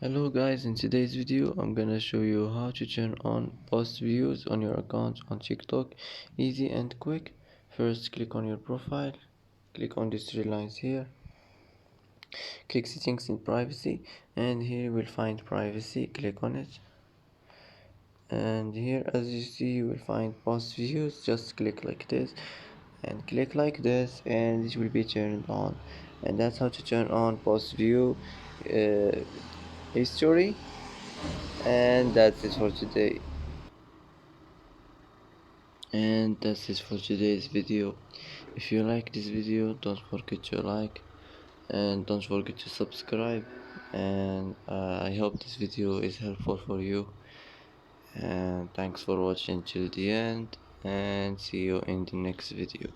Hello guys, in today's video I'm gonna show you how to turn on post views on your account on TikTok. Easy and quick. First click on your profile, click on these three lines here, click settings and privacy, and here you will find privacy. Click on it, and here as you see you will find post views. Just click like this and click like this and it will be turned on. And that's how to turn on post view history. And that's it for today. And that's it for today's video. If you like this video, don't forget to like and don't forget to subscribe. And I hope this video is helpful for you, and thanks for watching till the end, and see you in the next video.